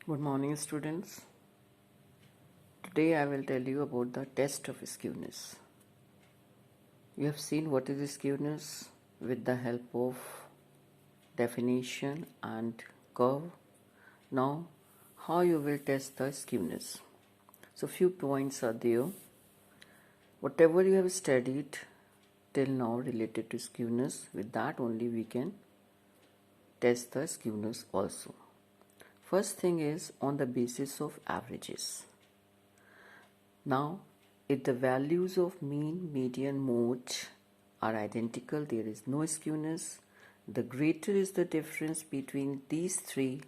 Good morning, students. Today I will tell you about the test of skewness. You have seen what is skewness with the help of definition and curve. Now, how you will test the skewness? So, few points are there. Whatever you have studied till now related to skewness, with that only we can test the skewness also. First thing is on the basis of averages. Now, if the values of mean, median, mode are identical, there is no skewness. The greater is the difference between these three,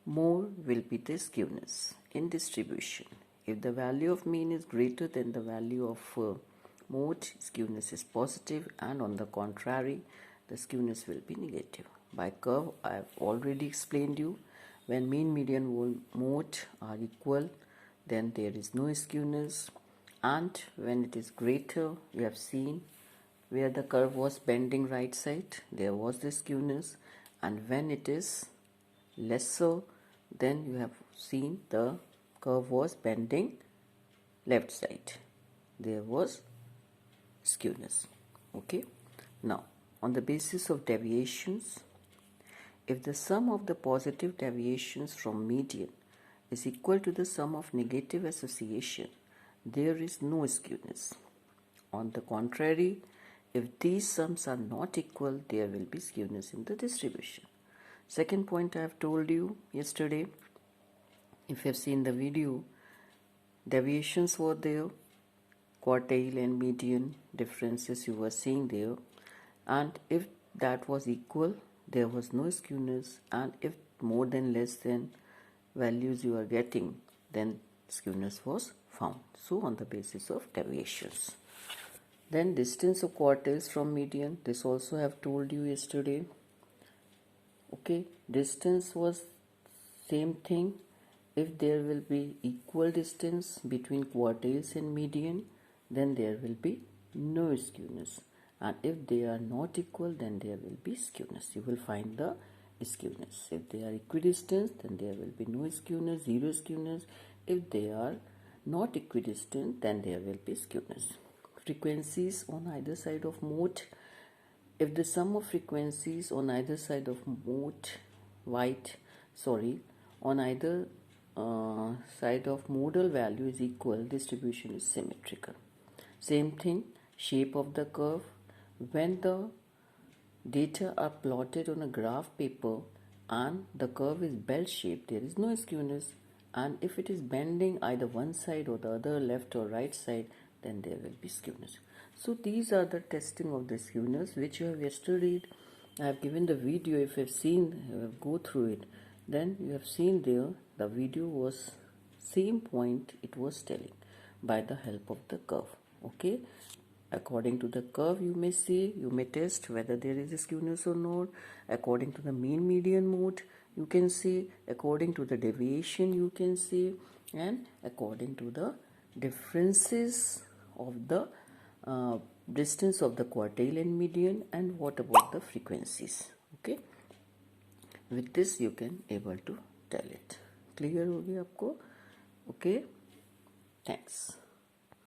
more will be the skewness in distribution. If the value of mean is greater than the value of mode, skewness is positive, and on the contrary, the skewness will be negative. By curve, I have already explained you, when mean, median, mode are equal, then there is no skewness, and when it is greater, you have seen where the curve was bending right side, there was the skewness, and when it is lesser, then you have seen the curve was bending left side, there was skewness. Okay, now on the basis of deviations, if the sum of the positive deviations from median is equal to the sum of negative association, there is no skewness. On the contrary, if these sums are not equal, there will be skewness in the distribution. Second point I have told you yesterday, if you have seen the video, deviations were there, quartile and median differences you were seeing there, and if that was equal, there was no skewness, and if more than less than values you are getting, then skewness was found. So on the basis of deviations. Then distance of quartiles from median, this also I have told you yesterday. Okay, distance was same thing. If there will be equal distance between quartiles and median, then there will be no skewness, and if they are not equal, then there will be skewness. You will find the skewness. If they are equidistant, then there will be no skewness, zero skewness. If they are not equidistant, then there will be skewness. Frequencies on either side of mode. If the sum of frequencies on either side of on either side of modal value is equal, distribution is symmetrical. Same thing, shape of the curve. When the data are plotted on a graph paper and the curve is bell shaped, there is no skewness, and if it is bending either one side or the other, left or right side, then there will be skewness. So these are the testing of the skewness which you have yesterday. I have given the video. If you have seen, go through it, then you have seen there the video was same point it was telling by the help of the curve. Okay, according to the curve you may see, you may test whether there is a skewness or not. According to the mean, median, mode, you can see. According to the deviation you can see, and according to the differences of the distance of the quartile and median, and what about the frequencies. Okay, with this you can able to tell it. Clear हो गया आपको? Okay, thanks.